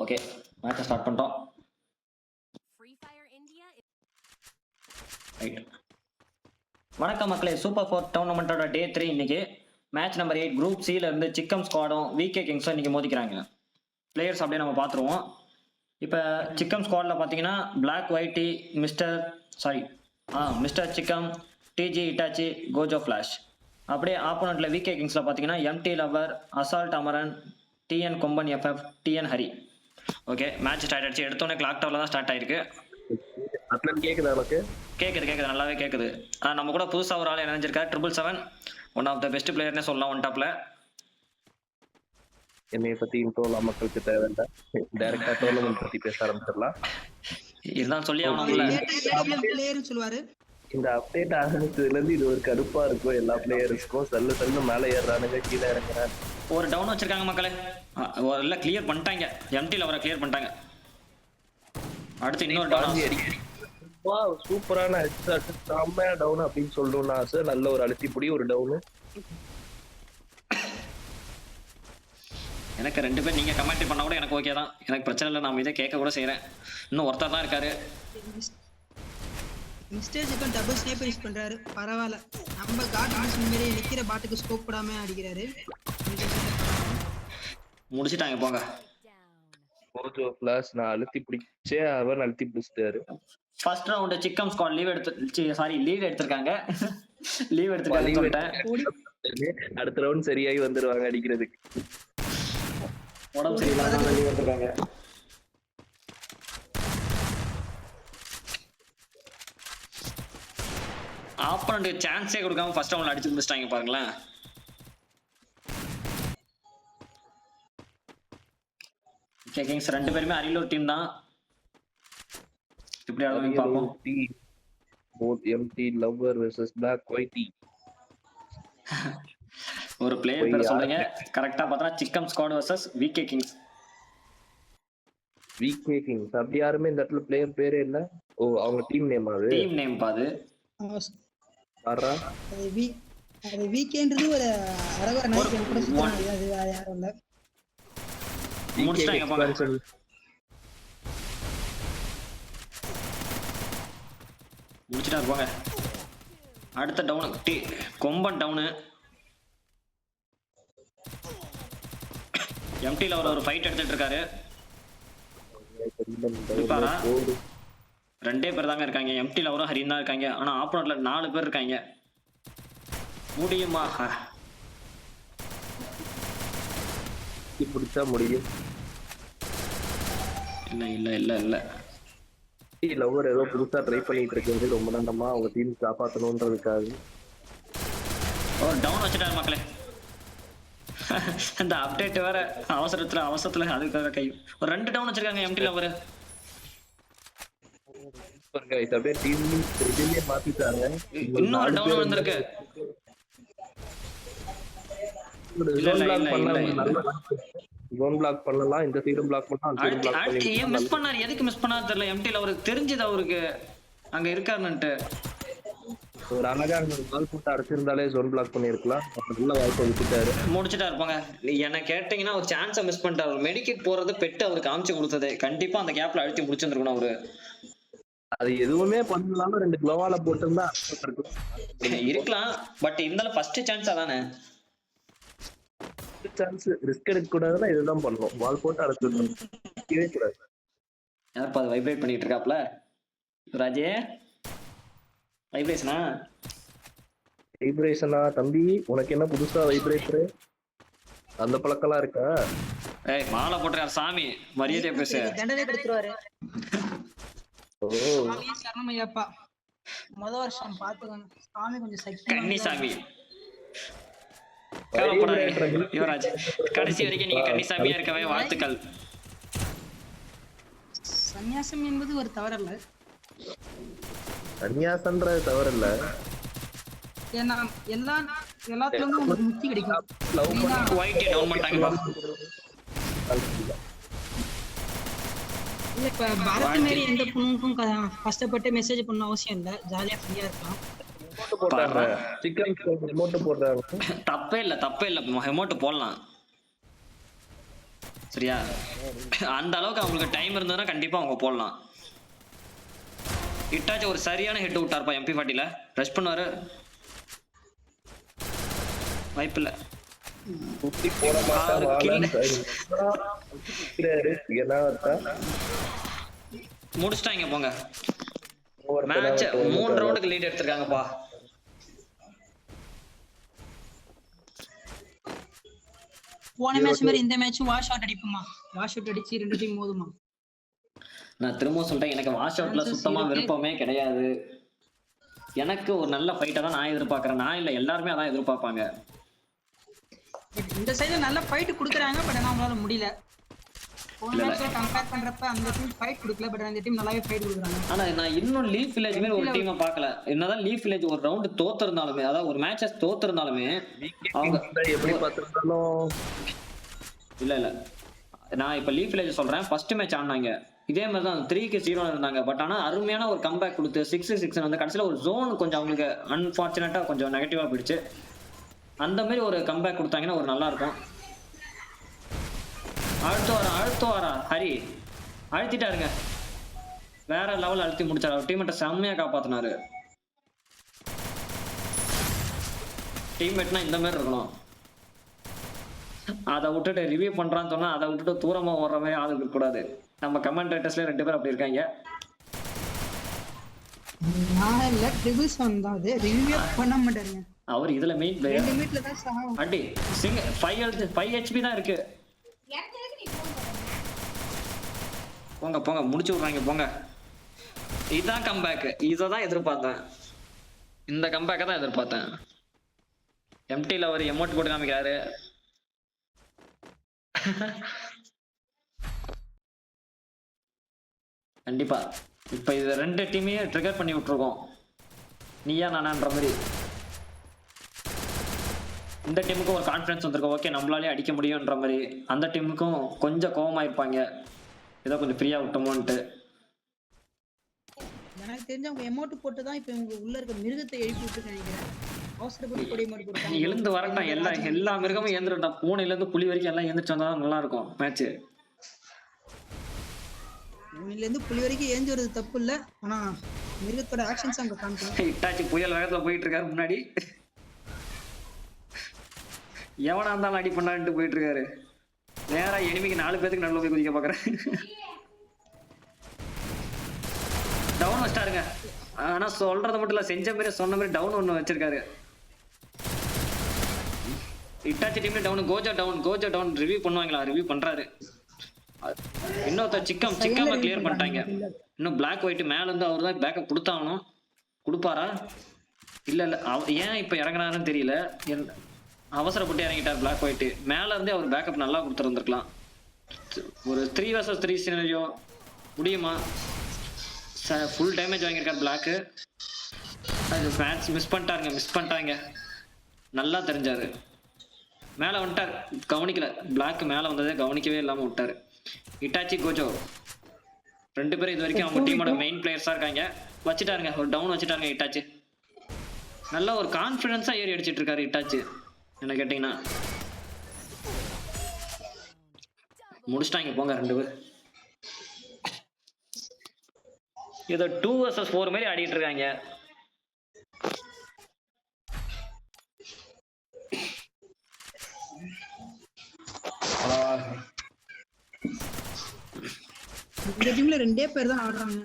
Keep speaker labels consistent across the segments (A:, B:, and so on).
A: Okay மேட்சை start பண்ணிட்டோம். Right. வணக்கம் மக்களே, சூப்பர் 4 டோர்னமெண்ட்டோட டே 3 இன்னைக்கு. மேட்ச் நம்பர் 8 குரூப் சில இருந்து சிக்கம் ஸ்குவாடும் விகே கிங்ஸும் இன்னைக்கு மோதிக்கிறாங்க. பிளேயர்ஸ் அப்படியே நம்ம பார்த்துருவோம். இப்போ சிக்கம் ஸ்குவாடில் பார்த்தீங்கன்னா பிளாக் ஒயிட்டி மிஸ்டர் சிக்கம், டிஜி இட்டாச்சி, கோஜோ ஃப்ளாஷ். அப்படியே ஆப்போனண்ட்டில் விகே கிங்ஸில் பார்த்தீங்கன்னா MD lover, assault Amaran, TN Komban FF, TN Hari. Okay match start ஆயிடுச்சு. எடுத்தோடனே கிளாக் டவரில் தான் ஸ்டார்ட் ஆயிருக்கு. கேக்குது நல்லாவே கேக்குது. நம்ம கூட புதுசா ஒரு ஆள் இணைஞ்சிருக்காரு, 777. ஒன் ஆஃப் த பெஸ்ட் பிளேயர்னே சொல்லலாம் ஒன் டாப்ல.
B: என்னைய பத்தி இன்ட்ரோல மக்களுக்கு தேவையில்லை, டைரக்டா டோர்னமெண்ட் பத்தி பேச ஆரம்பிச்சிடலாம்.
A: இதுதான் சொல்லி ஆகணும்ல.
B: இந்த அப்டேட் ஆரம்பிச்சதுல இருந்து இது ஒரு கடுப்பா இருக்கும் எல்லா பிளேயர்ஸ்க்கும். சல்லு மேல ஏறானுங்க, கீழே இறங்குறாங்க.
A: ஒரு டவுன் வச்சிருக்காங்க மக்களே. எல்லாம் கிளியர் பண்ணிட்டாங்க. எம்டி லவரை கிளியர் பண்ணிட்டாங்க. அடுத்து இன்னொரு டவுன்.
B: சூப்பரான செம்மையா டவுன் அப்படின்னு சொல்லணும்னா சார், நல்ல ஒரு அழுத்திப்புடி ஒரு டவுனு.
A: எனக்கு 2 பேர் நீங்க கமெண்ட் பண்ணா கூட எனக்கு ஓகே தான், எனக்கு பிரச்சனை இல்லை. நான் இதை கேட்க கூட செய்யறேன். இன்னும் ஒருத்தர் தான் இருக்காரு.
C: மிஸ்டேஜுக்கு டபுள் ஸ்னைப்பர் யூஸ் பண்றாரு, பரவாயில்ல. நம்ம காட் மிஸ் முன்னாடி நிக்கிற பாட்டுக்கு ஸ்கோப் போடாம அடிக்கிறாரு.
A: முடிச்சிட்டாங்க போங்க.
B: கோஜோ ஃபிளாஷ் நான் அழுத்தி பிடிச்சே அவர் அழுத்தி பிடிச்சிட்டாரு.
A: ஃபர்ஸ்ட் ரவுண்ட் சிக்கம் ஸ்குவாட் லீவ் எடுத்திருக்காங்க. லீவ் எடுத்துட்டாங்க.
B: அடுத்த ரவுண்ட் சரியாகி வந்துருவாங்க அடிக்கிறதுக்கு.
A: உடம்பு சரியில்லாம லீவ் எடுத்திருக்காங்க. ஆப்போனன்ட் சான்ஸே கொடுக்காம ஃபர்ஸ்ட் ரவுண்ட்ல அடிச்சு முடிச்சிட்டாங்க பாருங்களேன். கிங்ஸ் 2 பேருமே அரியலூர் டீம் தான். இப்படி ஆடுவாங்க பாப்போம்.
B: Both MD lover versus black whitey.
A: ஒரு பிளேயர் பேர் சொல்றீங்க கரெக்ட்டா பார்த்தா சிக்கம் squad versus VK kings.
B: VK kings அப்படி யாருமே இந்த இடத்துல பிளேயர் பேரே இல்ல. ஓ அவங்க டீம் நேம் அது.
A: டீம் நேம் பாது.
B: ஆறா
C: அது வீக்கெண்ட்றது ஒரு அரவர நைட் கூட சுத்தறாங்க. அது யாரும் இல்ல.
A: முடிச்சிட்டாங்க பாருங்க. முடிச்சிட்டாங்க போங்க. அடுத்த டவுன் கொம்பன் டவுனு. எம்டில ஒரு ஃபைட் எடுத்துட்டு இருக்காரு. 2 பேர் தாங்க இருக்காங்க. எம்டில ஒரு ஹரின் தான் இருக்காங்க. ஆனா ஆப்போனன்ட்ல 4 பேர் இருக்காங்க. முடியுமா?
B: பிடிச்சா முடியும்.
A: இல்ல
B: லவர் ஏதோ புதுசா ட்ரை பண்ணிட்டு இருக்கிறது ரொம்ப நேரமா அவங்க டீம் காப்பாற்றணும்ன்றதுக்காக.
A: ஒரு டவுன் வச்சுட்டாரு மக்களே. அந்த அப்டேட் வேற அவசரத்துல அதுக்காக கை ஒரு 2 டவுன் வச்சிருக்காங்க எம்டி லவர்.
B: அப்படியே டீம் மாத்திட்டாங்க.
A: இன்னொரு டவுன் வந்திருக்கு.
B: ஜோன் பிளாக் பண்ணலாம், இந்த சைடும் பிளாக் பண்ணலாம், அந்த சைடும் பிளாக் பண்ணி
A: ஏன் மிஸ் பண்ணாரு? எதுக்கு மிஸ் பண்ணாரு தெரியல. எம்டில அவருக்கு தெரிஞ்சது, அவருக்கு அங்க இருக்காருன்னுட்டு
B: ஒரு அழகா பால் போட்டு அடிச்சிருந்தாலே ஜோன் பிளாக் பண்ணிருக்கலாம். நல்ல வாய்ப்பு விட்டுட்டாரு.
A: முடிச்சிட்டா இருப்பாங்க. என்ன கேட்டீங்கன்னா ஒரு சான்ஸை மிஸ் பண்ணிட்டாரு. மெடிக்கெட் போறது பெட்டு அவருக்கு காமிச்சு கொடுத்தது. கண்டிப்பா அந்த கேப்ல அழுத்தி முடிச்சிருக்கணும் அவரு.
B: அது எதுவுமே பண்ணலாம 2 குளோவால போட்டிருந்தா
A: இருக்கலாம். பட் இருந்தாலும் ஃபர்ஸ்ட் சான்ஸ் அதானே.
B: சான்ஸ் ரிஸ்க் எடுக்க கூடாதுன்னா இதுதான் பண்ணுவோம். வால் போட்டு அடைச்சிடணும். கூடாது.
A: யாருப்பா அது வைப்ரேட் பண்ணிட்டு இருக்காப்ல? ராஜே
B: வைப்ரேஷனா தம்பி? உனக்கு என்ன புதுசா வைப்ரேட்டரு? அந்த பழக்கம்லாம் இருக்கா?
A: ஏய் மாலை போட்டுறார் சாமி, மரியாதையா பேசு.
C: தண்டனை கொடுத்துருவாரு.
B: ஓ
C: சரணமையாப்பா. முதல் வருஷம் பாத்துக்கணும் சாமி, கொஞ்சம் சக்தி
A: கன்னி சாமி. யுவராஜ் கடைசி வரைக்கும் நீங்க கன்னிசாமியா இருக்கவே வாழ்த்துக்கள்.
C: சன்னியாசம் என்பது ஒரு தவறல்ல.
B: சன்னியாசம்ன்றது தவறல்ல.
C: ஏன்னா எல்லாத்துலயும் உங்களுக்கு முக்தி கிடைக்கும்.
A: ஒயிட் டவுன் பண்ணிட்டாங்கப்பா.
C: இல்ல இப்ப பாரத் மாரி எந்த பொண்ணுக்கும் கஷ்டப்பட்டு மெசேஜ் பண்ண அவசியம் இல்ல. ஜாலியா ஃப்ரீயா இருக்கலாம்.
A: தப்பே இல்ல எமோட் போடலாம். சரியா? அந்த அளவுக்கு அவங்களுக்கு டைம் இருந்ததுன்னா கண்டிப்பா அவங்க போடலாம். இட்டாச்சும் ஒரு சரியான ஹெட் விட்டார்ப்பா MP40ல. ரஷ் பண்ணுவாரு. வாய்ப்பில்லை.
B: குத்தி போட மாட்டா
A: அவரு
B: வாழான்னு ஏன்னா
A: முடிச்சிட்டாங்க போங்க. மேட்ச் 3 ரவுண்டுக்கு லீட் எடுத்திருக்காங்கப்பா.
C: போன மேட்ச் மாதிரி இந்த மேட்ச் வாஷ் அவுட் அடிப்போமா? வாஷ் அவுட் அடிச்சு 2 டீம் மோதுமா?
A: நான் திரும்ப சொல்றேன், எனக்கு வாஷ் அவுட்ல சுத்தமா விருப்பமே கிடையாது. எனக்கு ஒரு நல்ல ஃபைட்டை தான் நான் எதிர்பார்க்கறேன். நான் இல்ல, எல்லாருமே அதான் எதிர்பார்ப்பாங்க.
C: இந்த சைடுல நல்ல ஃபைட் கொடுக்குறாங்க, பட் ஆனா அவங்களால முடியல. போன மேட்ச்ல கம்பேர் பண்றப்ப அந்த டீம் ஃபைட் கொடுக்கல, பட் அந்த டீம் நல்லாவே ஃபைட் கொடுக்குறாங்க.
A: ஆனா நான் இன்னும் லீஃப் வில்லேஜ் மாதிரி ஒரு டீமை பார்க்கல. என்னதான் லீஃப் வில்லேஜ் ஒரு ரவுண்ட் தோத்திருந்தாலுமே, அதாவது ஒரு மேட்சஸ் தோத்திருந்தாலுமே அவங்க
B: எப்படி பார்த்திருந்தாலும்
A: இல்ல நான் இப்ப லீஃப் வில்லேஜ் சொல்றேன். ஃபர்ஸ்ட் மேட்ச் ஆனாங்க இதே மாதிரி தான் 3-0 இருந்தாங்க. பட் ஆனா அருமையான ஒரு கம்பேக் கொடுத்து 6-6 வந்து கடைசியில ஒரு ஜோன் கொஞ்சம் அவங்களுக்கு அன்பார்ச்சுனேட்டா கொஞ்சம் நெகட்டிவா போயிடுச்சு. அந்த மாதிரி ஒரு கம்பேக் கொடுத்தாங்கன்னா ஒரு நல்லா இருக்கும். அழுத்து வாரா ஹரி அழுத்திட்டாருங்க. வேற லெவல் அழுத்தி முடிச்சாரு. அவர் டீம்மேட்டை செம்மையா காப்பாத்தினாரு. டீம்மேட்னா இந்த மாதிரி இருக்கணும். அதை விட்டுட்டு ரிவ்யூ பண்றான்னு சொன்னா அதை விட்டுட்டு தூரமா ஓடுற மாதிரி ஆள் இருக்க கூடாது. நம்ம கமெண்டேட்டர்ஸ்ல 2 பேர் அப்படி இருக்காங்க.
C: நான் இல்ல ட்ரிபிள்ஸ் வந்தாது ரிவ்யூ பண்ண மாட்டாருங்க.
A: அவர் இதுல மெயின் பிளேயர்.
C: 2 மீட்டர்ல தான் சாவும்.
A: அடி சிங்க 5 HP தான் இருக்கு. போங்க முடிச்சு விடுறாங்க போங்க. இதுதான் கம்பேக். இதை தான் எதிர்பார்த்தேன். இந்த கம்பேக்கை தான் எதிர்பார்த்தேன். எம்டில ஒரு எமோட் போட்டு காமிக்கிறாரு. கண்டிப்பா இப்ப இது 2 டீமையும் ட்ரிகர் பண்ணி விட்டுருக்கோம். நீயா நானான்ற மாதிரி. இந்த டீமுக்கும் ஒரு கான்ஃபிடன்ஸ் வந்திருக்கும். ஓகே நம்மளாலே அடிக்க முடியும்ன்ற மாதிரி. அந்த டீமுக்கும் கொஞ்சம் கோவமாயிருப்பாங்க, ஏதோ கொஞ்சம் ஃப்ரீயா விட்டோமோன்ட்டு.
C: எனக்கு தெரிஞ்ச அவங்க எமோட் போட்டு தான் இப்போ உங்க உள்ள இருக்க மிருகத்தை எழுப்பி விட்டு நினைக்கிறேன். அவசரப்பட்டு கொடி எமோட் போட்டாங்க.
A: எழுந்து வரட்டும். எல்லா மிருகமும் எழுந்துட்டோம். பூனையில இருந்து புலி வரைக்கும் எல்லாம் எழுந்துட்டு வந்தா நல்லா இருக்கும் மேட்ச்.
C: பூனையில இருந்து புலி வரைக்கும் ஏஞ்சி வருது தப்பு இல்ல, ஆனா மிருகத்தோட ஆக்ஷன்ஸ் அங்க காமிக்கணும்.
A: இட்டாச்சி புயல் வேகத்துல போயிட்டு இருக்காரு முன்னாடி. எவனா இருந்தாலும் அடி பண்ணான்ட்டு போயிட்டு இருக்காரு. நேரா எனிமிக்கு 4 பேருக்கு நடுவில் போய் குதிக்க பாக்குறேன். டவுன் வச்சிட்டாருங்க. ஆனா சொல்றது மட்டும் இல்ல, செஞ்ச மாதிரி சொன்ன மாதிரி டவுன் ஒண்ணு வச்சிருக்காரு. இட்டாச்சி டீம்ல டவுன். கோஜோ டவுன் ரிவ்யூ பண்ணுவாங்களா? ரிவ்யூ பண்றாரு. இன்னொருத்தர் சிக்கம் கிளியர் பண்ணிட்டாங்க. இன்னும் பிளாக் ஒயிட் மேல இருந்து அவர் தான் பேக்கப் கொடுத்தாகணும். கொடுப்பாரா? இல்ல ஏன் இப்ப இறங்குறாருன்னு தெரியல. அவசரப்பட்டு இறங்கிட்டார் பிளாக் ஒயிட். மேல இருந்தே அவர் பேக்கப் நல்லா கொடுத்துருந்துருக்கலாம். ஒரு 3 vs 3 சினாரியோ முடியுமா? ஃபுல் டேமேஜ் வாங்கியிருக்கார் பிளாக். அது மேட்ச் மிஸ் பண்ணிட்டாங்க. நல்லா தெரிஞ்சாரு. மேல வந்துட்டார், கவனிக்கல. பிளாக் மேல வந்ததே கவனிக்கவே இல்லாம விட்டாரு. இட்டாச்சி கோஜோ 2 பேரும் இது வரைக்கும் அவங்க டீமோட மெயின் பிளேயர்ஸா இருக்காங்க. வச்சுட்டாருங்க, ஒரு டவுன் வச்சுட்டாருங்க இட்டாச்சி. நல்ல ஒரு கான்ஃபிடன்ஸா ஏறி அடிச்சிட்டு இருக்காரு இட்டாச்சி என்ன கேட்டீங்கன்னா. முடிச்சிட்டாங்க போங்க 2 பேர். ஏதோ 2 vs 4 மாதிரி ஆடிட்டு இருக்காங்க.
C: இந்த டீம்ல 2 பேர் தான் ஆடுறாங்க,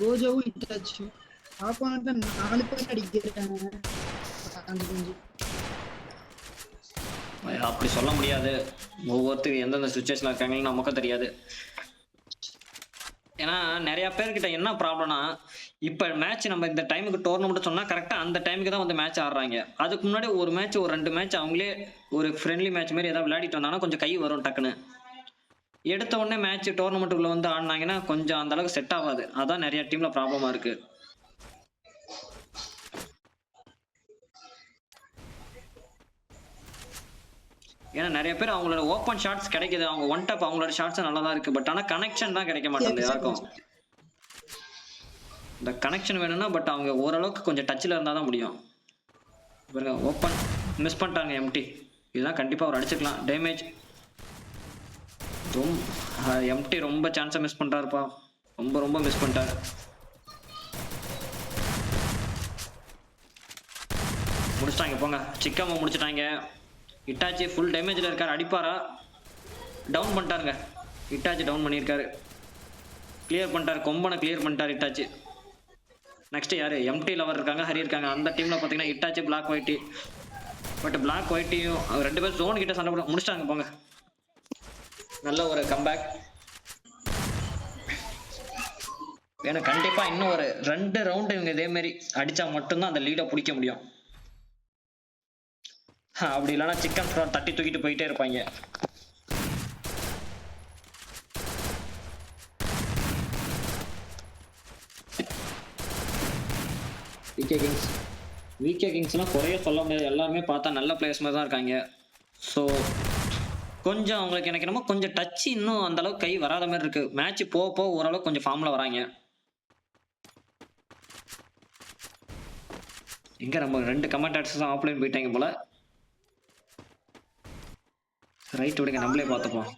C: கோஜோவும் இட்டாச்சும். ஆப்போனன்ட் 4 பேர் அடிக்கிறாங்க.
A: அப்படி சொல்ல முடியாது. ஒவ்வொருத்தருக்கு எந்தெந்த சுச்சுவேஷன்ல இருக்காங்கன்னு நமக்கும் தெரியாது. ஏன்னா நிறைய பேர்கிட்ட என்ன ப்ராப்ளம்னா, இப்ப மேட்ச் நம்ம இந்த டைமுக்கு டோர்னமெண்ட் சொன்னா கரெக்டா அந்த டைமுக்கு தான் வந்து மேட்ச் ஆடுறாங்க. அதுக்கு முன்னாடி ஒரு மேட்ச் ஒரு 2 மேட்ச் அவங்களே ஒரு ஃப்ரெண்ட்லி மேட்ச் மாதிரி ஏதாவது விளையாடிட்டு வந்தாங்கன்னா கொஞ்சம் கை வரும் டக்குன்னு. எடுத்த உடனே மேட்ச் டோர்னமெண்ட்டுக்குள்ள வந்து ஆடினாங்கன்னா கொஞ்சம் அந்த அளவுக்கு செட் ஆகாது. அதான் நிறைய டீம்ல ப்ராப்ளமா இருக்கு. ஏன்னா நிறைய பேர் அவங்களோட ஓப்பன் ஷாட்ஸ் கிடைக்குது, அவங்க ஒன் டாப் அவங்களோட ஷாட்ஸ் நல்லா தான் இருக்கு. பட் ஆனா கனெக்ஷன் தான் கிடைக்க மாட்டேங்குது யாருக்கும். இந்த கனெக்ஷன் வேணும்னா பட் அவங்க ஓரளவுக்கு கொஞ்சம் டச்சில் இருந்தால் தான் முடியும். பாருங்க ஓப்பன் மிஸ் பண்ணிட்டாங்க எம்டி. இதெல்லாம் கண்டிப்பாக அவர் அடிச்சுக்கலாம். டேமேஜ் ரொம்ப எம்டி ரொம்ப சான்ஸை மிஸ் பண்றாருப்பா. ரொம்ப ரொம்ப மிஸ் பண்ணிட்டாரு. முடிச்சிட்டாங்க போங்க. சிக்காம முடிச்சிட்டாங்க. இட்டாச்சி ஃபுல் டேமேஜில் இருக்கார். அடிப்பாரா? டவுன் பண்ணிட்டாருங்க. இட்டாச்சி டவுன் பண்ணியிருக்காரு. கிளியர் பண்ணிட்டாரு. கொம்பனை கிளியர் பண்ணிட்டார் இட்டாச்சி. நெக்ஸ்ட் யாரு? எம்டி லவர் இருக்காங்க, ஹரி இருக்காங்க. அந்த டீம்ல பார்த்தீங்கன்னா இட்டாச்சி பிளாக் ஒயிட்டி. பட் பிளாக் ஒயிட்டியும் ரெண்டு பேரும் ஜோன் கிட்ட சண்டை போட முடிச்சிட்டாங்க போங்க. நல்ல ஒரு கம்பேக். ஏன்னா கண்டிப்பா இன்னும் ஒரு 2 ரவுண்டு இவங்க இதே மாதிரி அடிச்சா மட்டும்தான் அந்த லீடை பிடிக்க முடியும். அப்படி இல்லைன்னா சிக்கன் ஸ்குவாட் தட்டி தூக்கிட்டு போயிட்டே இருப்பாங்க. விகே கிங்ஸ்லாம் குறைய சொல்ல முடியாது. எல்லாருமே பார்த்தா நல்ல பிளேயர்ஸ் மாதிரி தான் இருக்காங்க. ஸோ கொஞ்சம் அவங்களுக்கு எனக்கு என்னமோ கொஞ்சம் டச் இன்னும் அந்த அளவுக்கு கை வராத மாதிரி இருக்கு. மேட்ச் போக போக ஓரளவுக்கு கொஞ்சம் ஃபார்ம்ல வராங்க. எங்க நம்ம 2 கமெண்டேட்டர்ஸ் தான் ஆஃப்லைன் போயிட்டாங்க போல. ரைட் விடுங்க, நம்மளே பார்த்துப்போம்.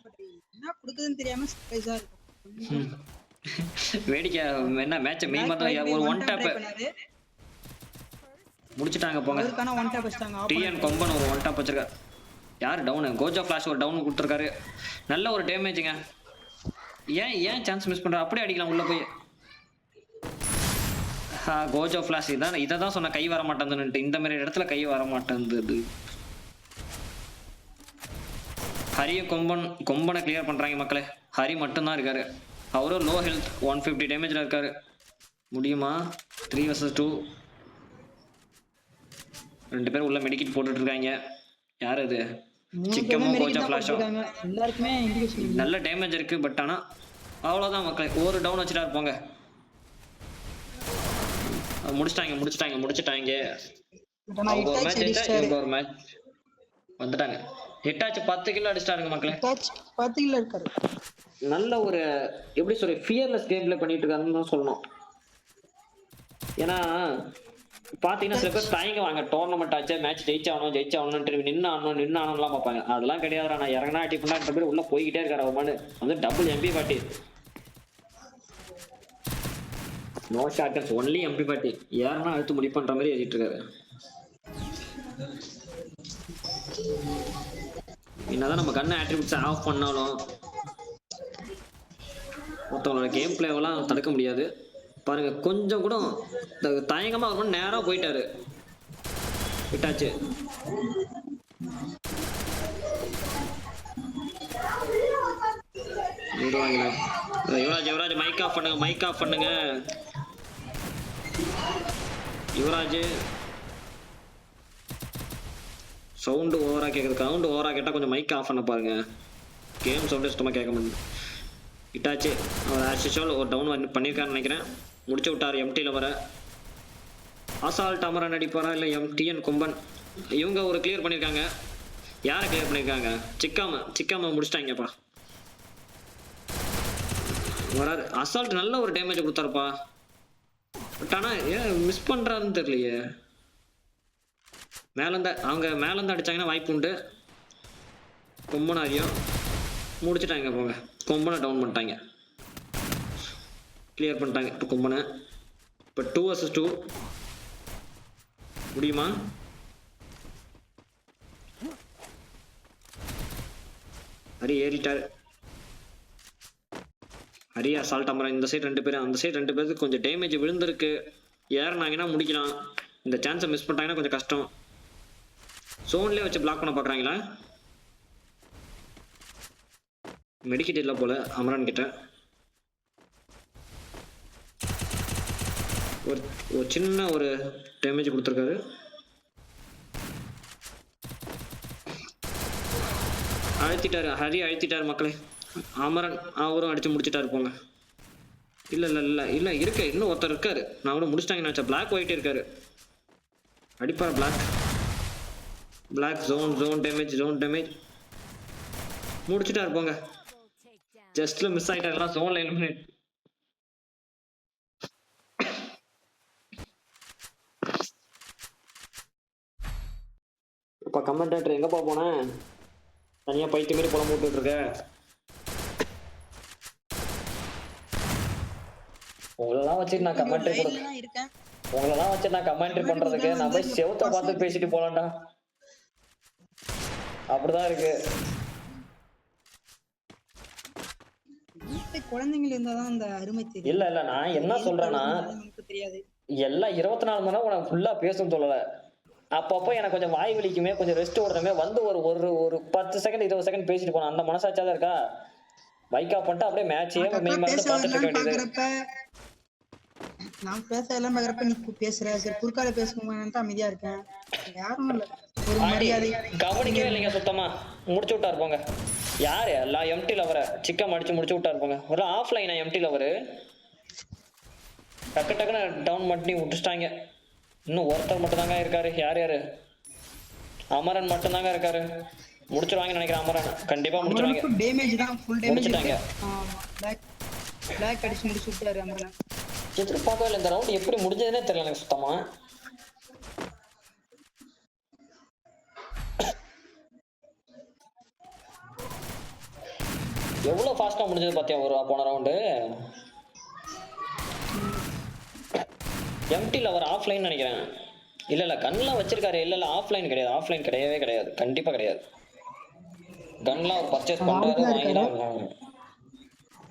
C: என்ன கொடுக்குதுன்னு தெரியாம சர்ப்ரைஸா இருக்கும்.
A: வேடிக்கை என்ன மேட்ச் மீன் மட்டும் ஒரு ஒன் டேப் முடிச்சிட்டாங்க போங்க.
C: அதுக்கான ஒன் டேப் வச்சிட்டாங்க.
A: டிஎன் கொம்பன் ஒரு ஒன் டேப் வச்சிருக்காரு. யார் டவுனு? கோஜா ஃபிளாஷ் ஒரு டவுன் கொடுத்துருக்காரு. நல்ல ஒரு டேமேஜுங்க. ஏன் சான்ஸ் மிஸ் பண்ற? அப்படியே அடிக்கலாம் உள்ள போய். கோஜோ ஃபிளாஷ் இதை தான் சொன்ன, கை வர மாட்டேங்குதுன்னுட்டு. இந்த மாதிரி இடத்துல கை வர மாட்டேங்குது. ஹரிய கொம்பனை கிளியர் பண்றாங்க மக்களே. ஹரி மட்டும்தான் இருக்காரு. அவரும் லோ ஹெல்த் 150 டேமேஜ்ல இருக்காரு. முடியுமா? 3 vs 2. 2 பேர் உள்ள மெடிக்கிட் போட்டுட்டு இருக்காங்க. யார் அது? சிக்கமும் கோஜா ஃபிளாஷும்.
C: எல்லாருக்குமே இண்டிகேஷன்
A: நல்ல டேமேஜ் இருக்கு. பட் ஆனா அவ்வளவுதான் மக்களே. ஒரு டவுன் வச்சுட்டா இருப்பாங்க. முடிச்சிட்டாங்க. அவங்க ஒரு மேட்ச் அடிச்சா இவங்க ஒரு மேட்ச் வந்துட்டாங்க. ஹிட்டாச் 10 கிலோ அடிச்சிட்டாருங்க மக்களே.
C: 10 கிலோ இருக்காரு.
A: நல்ல ஒரு எப்படி சொல்ற ஃபியர்லெஸ் கேம் பிளே பண்ணிட்டு இருக்காருன்னு தான் சொல்லணும். ஏன்னா பாத்தீங்கன்னா சில பேர் தயங்குவாங்க. டோர்னமெண்ட் ஆச்சு, மேட்ச் ஜெயிச்சாகணும் நின்று ஆனோம்லாம் பார்ப்பாங்க. அதெல்லாம் கிடையாது. நான் இறங்கினா அடி பண்ணா பேர் உள்ள போய்கிட்டே இருக்காரு. அவர் மாதிரி வந்து டபுள் எம்பி பாட்டி. நோ ஷார்ட்கட்ஸ், ஒன்லி எம்பி பாட்டி. யாருன்னா அழுத்து முடிப்பன்ற மாதிரி எழுதிட்டு இருக்காரு. என்னதான் நம்ம கண்ணை ஆட்ரிபியூட்ஸ் ஆஃப் பண்ணாலும் ஒருத்தவங்களோட கேம் பிளேவெல்லாம் தடுக்க முடியாது. பாருங்க கொஞ்சம் கூட தயங்கமா அவர் நேரா போயிட்டாரு. விட்டாச்சு. யுவராஜ் மைக் ஆஃப் பண்ணுங்க. யுவராஜ் சவுண்டு ஓவரா கேட்குது. சவுண்டு ஓவரா கேட்டால் கொஞ்சம் மைக் ஆஃப் பண்ண பாருங்க. கேம் சவுண்டு சுத்தமாக கேட்க மாட்டேங்குது. இட்டாச்சு அவர் ஆஸ் யூஷுவல் ஒரு டவுன் பண்ணியிருக்காருன்னு நினைக்கிறேன். முடிச்சு விட்டார். எம்டியில் வர அசால்ட் அமரன் அடிப்பாரா இல்லை டிஎன் கொம்பன்? இவங்க ஒரு கிளியர் பண்ணியிருக்காங்க. யாரை கிளியர் பண்ணியிருக்காங்க? சிக்காம முடிச்சிட்டாங்கப்பா. வராது. அசால்ட் நல்ல ஒரு டேமேஜ் கொடுத்தாருப்பா. பட் ஆனால் ஏன் மிஸ் பண்ணுறாருன்னு தெரியலையே. அவங்க மேலேருந்து அடித்தாங்கன்னா வாய்ப்பு உண்டு. கொம்பனை அறியும் முடிச்சுட்டாங்க போங்க. கொம்பனை டவுன் பண்ணிட்டாங்க, கிளியர் பண்ணிட்டாங்க. இப்போ கொம்பனை இப்போ 2 vs 2 முடியுமா? ஹரி ஏறிட்டார். ஹரி அசால்ட் அமரன். இந்த சைடு 2 பேரும், அந்த சைடு 2 பேருக்கு கொஞ்சம் டேமேஜ் விழுந்திருக்கு. ஏறினாங்கன்னா முடிக்கலாம். இந்த சான்ஸை மிஸ் பண்ணிட்டாங்கன்னா கொஞ்சம் கஷ்டம். சோன்லேயே வச்சு பிளாக் பண்ண பார்க்குறாங்களா? மெடிக்கிட் இல்லை போல அமரான் கிட்ட. ஒரு சின்ன ஒரு டேமேஜ் கொடுத்துருக்காரு. ஹரி அழுத்திட்டாரு மக்களே. அமரன் அவரும் அடிச்சு முடிச்சிட்டாரு போங்க. இல்லை இருக்கு, இன்னும் ஒருத்தர் இருக்காரு. நான் கூட முடிச்சிட்டாங்கன்னு நினச்சேன். பிளாக் ஒயிட் இருக்காரு. அடிப்பார் பிளாக் ஜோன் டேமேஜ் முடிச்சுட்டாரு போங்க. ஜஸ்ட்ல மிஸ் ஆயிட்டாங்களா ஜோன்ல எலிமினேட். இப்ப கமெண்டேட்டர் எங்கப்பா போனேன்? தனியா பைத்திய மாதிரி புலம் போட்டுட்டு இருக்க. உங்களெல்லாம் வச்சுட்டு நான் கமெண்ட்ரி கொடு
C: லைன்ல தான் இருக்கேன்.
A: உங்களெல்லாம் வச்சு நான் கமெண்ட்ரி பண்றதுக்கு நான் போய் செவுத்த பார்த்து பேசிட்டு போலாம்டா. அப்படிதான் இருக்கு.
C: வீட்டு குழந்தைங்க இருந்தாதான் அந்த அருமை தெரியும்.
A: இல்ல நான் என்ன சொல்றேன்னா
C: நமக்கு தெரியாது.
A: எல்லாம் 24 மணி நேரம் உனக்கு ஃபுல்லா பேசும் சொல்லல. அப்பப்போ எனக்கு கொஞ்சம் வாய் வலிக்குமே, கொஞ்சம் ரெஸ்ட் விடுறமே, வந்து ஒரு ஒரு ஒரு 10 செகண்ட் 20 செகண்ட் பேசிட்டு போனோம். அந்த மனசாட்சியா தான் இருக்கா? மைக்கா பண்ணிட்டு அப்படியே மேட்சையே மெய் மறந்து பார்த்துட்டு இருக்க வேண்டியது.
C: நான் பேச எல்லாம் பாக்குறப்ப நீ பேசுற, சரி குறுக்கால பேசணும்னு அமைதியா இருக்கேன். யாரும் இல்ல, ஒரு மரியாதை
A: கவனிக்கவே இல்லைங்க சுத்தமா. முடிச்சு விட்டாரு போங்க. யாரு எல்லாம் எம்டி லவரை சிக்கம் அடிச்சு முடிச்சு விட்டாரு போங்க. ஒரு ஆஃப்லைனா எம்டி லவரு டக்கு டக்குன்னு டவுன் பண்ணி விட்டுட்டாங்க. இன்னும் ஒருத்தர் மட்டும் தாங்க இருக்காரு. யாரு? அமரன் மட்டும் தாங்க இருக்காரு. முடிச்சிருவாங்கன்னு நினைக்கிறேன். அமரன் கண்டிப்பா முடிச்சிருவாங்க.
C: டேமேஜ் தான், ஃபுல் டேமேஜ்
A: முடிச்சிட்டாங்க.
C: பிளாக் அடிச்சு முடிச்சு விட்டாரு அமரன்.
A: எதிர்பார்க்கவே இல்லை இந்த ரவுண்ட் எப்படி முடிஞ்சதுன்னே தெரியல எனக்கு சுத்தமா. எவ்வளவு ஃபாஸ்டா முடிஞ்சது பாத்தியா ஒரு போன ரவுண்டு. எம்டில அவர் ஆஃப்லைன் நினைக்கிறேன். இல்ல கன்லாம் வச்சிருக்காரு. இல்ல ஆஃப்லைன் கிடையாது. ஆஃப்லைன் கிடையவே கிடையாது. கண்டிப்பா கிடையாது. கன்லாம் அவர் பர்ச்சேஸ் பண்றாரு, வாங்கிடாரு.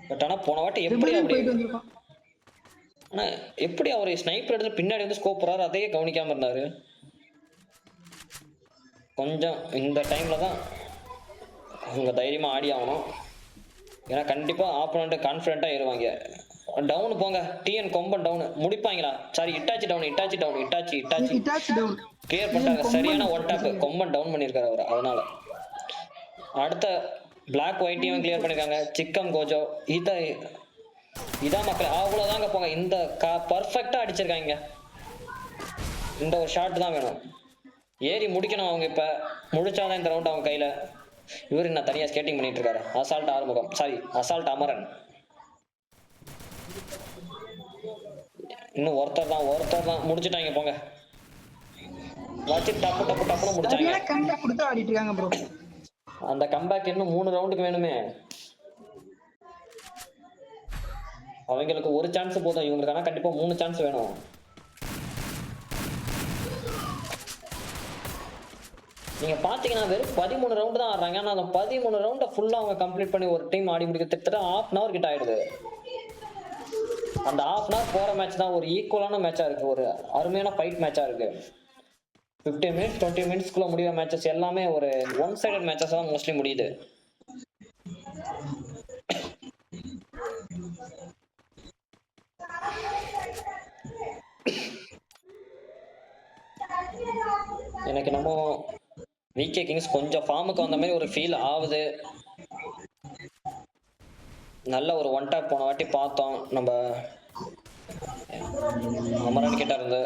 A: பட் ஆனா போன வாட்டி எப்படி அப்படி ஆனா எப்படி அவர் ஸ்னைப்பர் எடுத்து பின்னாடி வந்து ஸ்கோப் போறாரு அதையே கவனிக்காம இருந்தாரு. கொஞ்சம் இந்த டைம்ல தான் அவங்க தைரியமா ஆடி ஆகணும். ஏன்னா கண்டிப்பா ஆப்போனண்ட் கான்ஃபிடென்ட்டா ஏறுவாங்க. டவுன் போங்க. டிஎன் கொம்பன் டவுன் முடிப்பாங்களா? Sorry Itachi down. Itachi
C: down
A: clear பண்ணிட்டாங்க. சரியான ஒன் டாப். கொம்பன் டவுன் பண்ணியிருக்காரு அவர். அதனால அடுத்த பிளாக் ஒயிட்டையும் கிளியர் பண்ணிருக்காங்க. சிக்கம் கோஜோ இதான் மக்கள். அவ்வளவுதாங்க போங்க. இந்த பர்ஃபெக்டா அடிச்சிருக்காங்க. இந்த ஒரு ஷாட் தான் வேணும். ஏறி முடிக்கணும் அவங்க. இப்ப முடிச்சாதான் இந்த ரவுண்ட் அவங்க கையில. இவரு என்ன தனியா ஸ்கேட்டிங் பண்ணிட்டு இருக்காரு. Assault Arumugam, sorry assault Amaran. இன்னும் ஒருத்தர் தான் முடிச்சுட்டாங்க போங்க. வச்சு டப்புன்னு முடிச்சாங்க. அந்த கம்பேக் இன்னும் 3 ரவுண்டுக்கு வேணுமே. அவங்களுக்கு ஒரு சான்ஸ் போதும். இவங்களுக்கு ஆனா கண்டிப்பா 3 சான்ஸ் வேணும். நீங்க பாத்தீங்கன்னா வெறும் 13 ரவுண்ட் தான் ஆடுறாங்க. ஆனா அந்த 13 ரவுண்ட ஃபுல்லா அவங்க கம்ப்ளீட் பண்ணி ஒரு டீம் ஆடி முடிக்க கிட்டத்தட்ட ½ hour கிட்ட ஆயிடுது. அந்த ½ hour போற மேட்ச் தான் ஒரு ஈக்குவலான மேட்சா இருக்கு. ஒரு அருமையான ஃபைட் மேட்சா இருக்கு. 15 மினிட்ஸ் 20 மினிட்ஸ்க்குள்ள முடியுற மேட்சஸ் எல்லாமே ஒரு ஒன் சைடட் மேட்சஸ் தான் மோஸ்ட்லி முடியுது. எனக்கு நம்ம விகே கிங்ஸ் கொஞ்சம் ஃபார்முக்கு வந்த மாதிரி ஒரு ஃபீல் ஆகுது. நல்ல ஒரு ஒன் டாப் போன வாட்டி பார்த்தோம் நம்ம அமரன் கிட்ட இருந்து.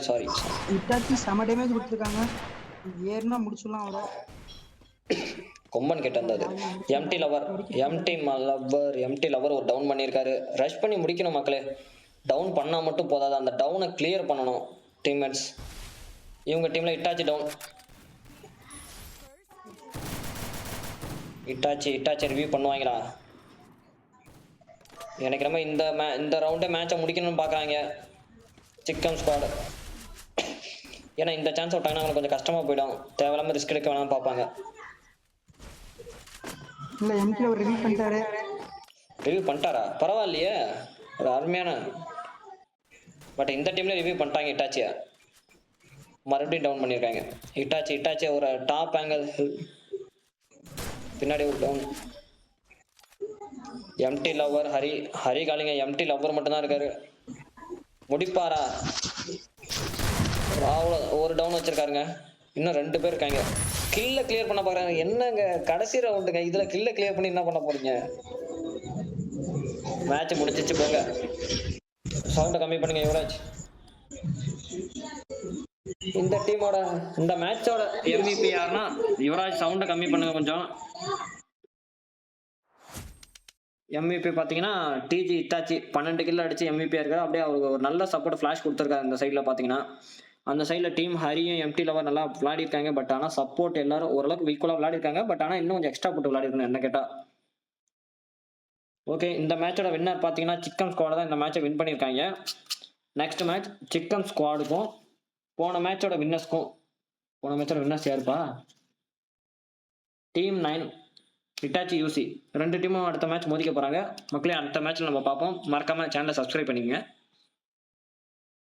A: சாரி
C: இட்டாச்சி சம டேமேஜ் கொடுத்துருக்காங்க. ஏர்னா முடிச்சுலாம் அவரை.
A: கொம்பன் கிட்ட இருந்தது. எம்டி லவர் ஒரு டவுன் பண்ணியிருக்காரு. ரஷ் பண்ணி முடிக்கணும் மக்களே. டவுன் பண்ணா மட்டும் போதாது. அந்த டவுனை கிளியர் பண்ணணும் டீம்மேட்ஸ். இவங்க டீம்ல இட்டாச்சி டவுன். இட்டாச்சி ரிவ்யூ பண்ணுவாங்களா? எனக்கு நம்ம இந்த ரவுண்டே மேட்சை முடிக்கணும்னு பாக்குறாங்க சிக்கம் ஸ்குவாட். ஏன்னா இந்த சான்ஸ் விட்டாங்கன்னா அவங்களுக்கு கொஞ்சம் கஷ்டமா போயிடும். தேவையில்லாம ரிஸ்க் எடுக்க வேணாம்னு பார்ப்பாங்க.
C: இல்ல எம்டி அவர் ரிவ்யூ பண்ணிட்டாரா?
A: பரவாயில்லையே, ஒரு அருமையான. பட் இந்த டீம்ல ரிவ்யூ பண்ணிட்டாங்க இட்டாச்சியா. மறுபடியும் டவுன் பண்ணியிருக்காங்க. இட்டாச்சி ஒரு டாப் ஆங்கிள் பின்னாடி ஒரு டவுன். எம்டி லவர் ஹரி காலிங்க. எம்டி லவர் மட்டும் தான் இருக்காரு. முடிப்பாரா? அவ்வளோ ஒரு டவுன் வச்சிருக்காருங்க. இன்னும் 2 பேர் இருக்காங்க. கில்ல கிளியர் பண்ண பாக்குறாங்க. என்னங்க கடைசி ரவுண்டுங்க. இதுல கில்ல கிளியர் பண்ணி என்ன பண்ண போறீங்க? மேட்ச் முடிச்சிச்சு போங்க. சவுண்ட கம்மி பண்ணுங்க யுவராஜ். இந்த டீமோட இந்த மேட்சோட MVP யாருன்னா யுவராஜ். சவுண்ட கம்மி பண்ணுங்க கொஞ்சம். MVP பாத்தீங்கன்னா டிஜி இட்டாச்சி 12 கில் அடிச்சு MVP இருக்காரு. அப்படியே அவருக்கு ஒரு நல்ல சப்போர்ட் ஃபிளாஷ் கொடுத்துருக்காரு. இந்த சைட்ல பாத்தீங்கன்னா அந்த சைட்ல டீம் ஹரியும் எம்டி லவர் நல்லா விளையாடி இருக்காங்க. பட் ஆனா சப்போர்ட் எல்லாரும் ஓரளவுக்கு ஈக்குவலா விளையாடி இருக்காங்க. பட் ஆனா இன்னும் கொஞ்சம் எக்ஸ்ட்ரா போட்டு விளையாடி இருக்கணும் என்ன கேட்டா. ஓகே, இந்த மேட்சோட வின்னர் பார்த்தீங்கன்னா சிக்கன் ஸ்குவாட் தான் இந்த மேட்சை வின் பண்ணியிருக்காங்க. நெக்ஸ்ட் மேட்ச் சிக்கன் ஸ்குவாடுக்கும் போன மேட்சோட வின்னர்ஸ் யாருப்பா? டீம் 9 இட்டாச்சி யூசி 2 டீமும் அடுத்த மேட்ச் மோதிக்க போகிறாங்க. மக்களே, அடுத்த மேட்ச்சில் நம்ம பார்ப்போம். மறக்காமல் சேனலை சப்ஸ்கிரைப் பண்ணிக்கங்க.